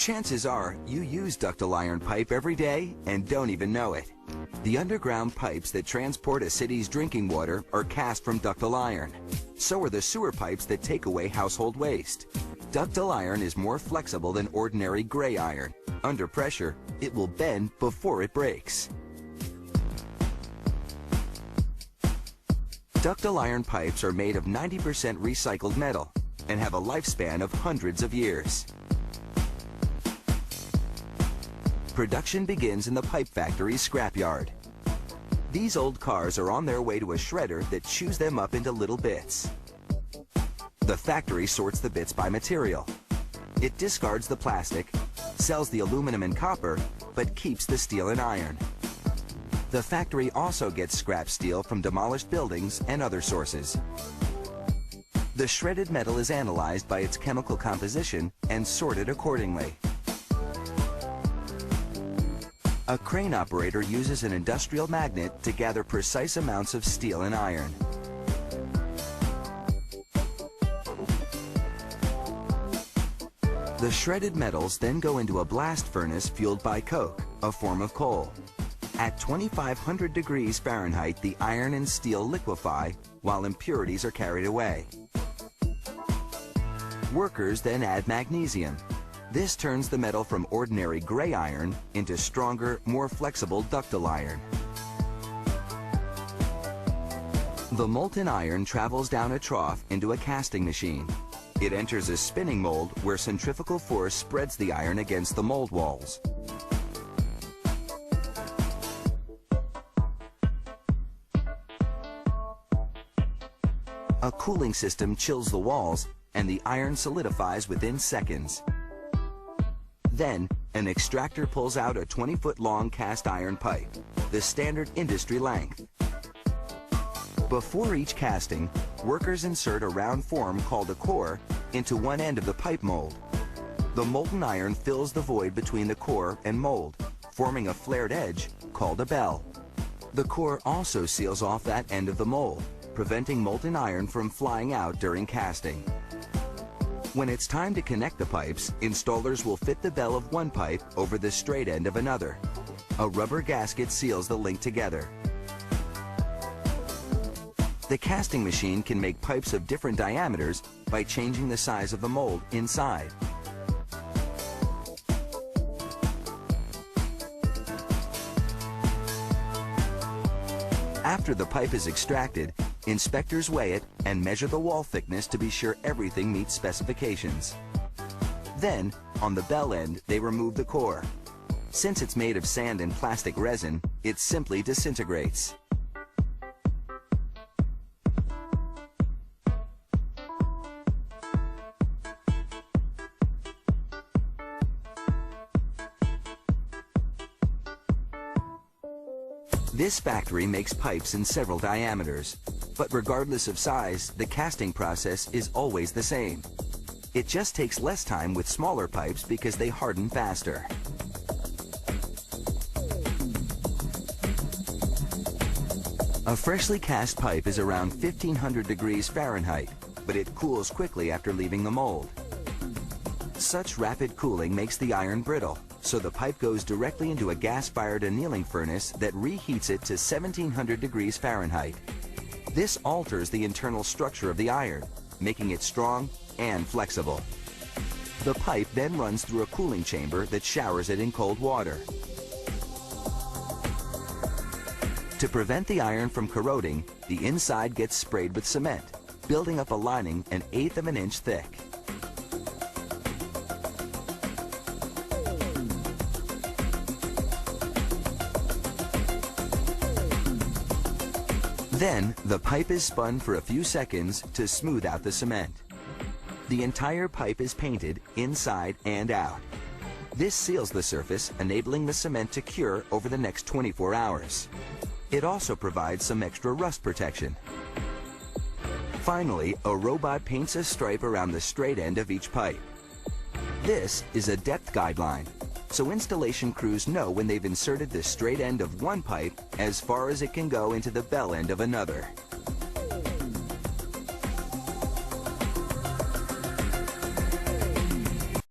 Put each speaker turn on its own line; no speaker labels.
Chances are you use ductile iron pipe every day and don't even know it. The underground pipes that transport a city's drinking water are cast from ductile iron. So are the sewer pipes that take away household waste. Ductile iron is more flexible than ordinary gray iron. Under pressure, it will bend before it breaks. Ductile iron pipes are made of 90% recycled metal and have a lifespan of hundreds of years. Production begins in the pipe factory's scrapyard. These old cars are on their way to a shredder that chews them up into little bits. The factory sorts the bits by material. It discards the plastic, sells the aluminum and copper, but keeps the steel and iron. The factory also gets scrap steel from demolished buildings and other sources. The shredded metal is analyzed by its chemical composition and sorted accordingly. A crane operator uses an industrial magnet to gather precise amounts of steel and iron. The shredded metals then go into a blast furnace fueled by coke, a form of coal. At 2,500 degrees Fahrenheit, the iron and steel liquefy while impurities are carried away. Workers then add magnesium. This turns the metal from ordinary gray iron into stronger, more flexible ductile iron. The molten iron travels down a trough into a casting machine. It enters a spinning mold where centrifugal force spreads the iron against the mold walls. A cooling system chills the walls and the iron solidifies within seconds. Then, an extractor pulls out a 20-foot long cast iron pipe, the standard industry length. Before each casting, workers insert a round form called a core into one end of the pipe mold. The molten iron fills the void between the core and mold, forming a flared edge called a bell. The core also seals off that end of the mold, preventing molten iron from flying out during casting. When it's time to connect the pipes, installers will fit the bell of one pipe over the straight end of another. A rubber gasket seals the link together. The casting machine can make pipes of different diameters by changing the size of the mold inside. After the pipe is extracted, inspectors weigh it and measure the wall thickness to be sure everything meets specifications. Then, on the bell end, they remove the core. Since it's made of sand and plastic resin, it simply disintegrates. This factory makes pipes in several diameters, but regardless of size, the casting process is always the same. It just takes less time with smaller pipes because they harden faster. A freshly cast pipe is around 1,500 degrees Fahrenheit, but it cools quickly after leaving the mold. Such rapid cooling makes the iron brittle, so the pipe goes directly into a gas-fired annealing furnace that reheats it to 1,700 degrees Fahrenheit. This alters the internal structure of the iron, making it strong and flexible. The pipe then runs through a cooling chamber that showers it in cold water. To prevent the iron from corroding, the inside gets sprayed with cement, building up a lining 1/8 of an inch thick. Then, the pipe is spun for a few seconds to smooth out the cement. The entire pipe is painted inside and out. This seals the surface, enabling the cement to cure over the next 24 hours. It also provides some extra rust protection. Finally, a robot paints a stripe around the straight end of each pipe. This is a depth guideline, so installation crews know when they've inserted the straight end of one pipe as far as it can go into the bell end of another.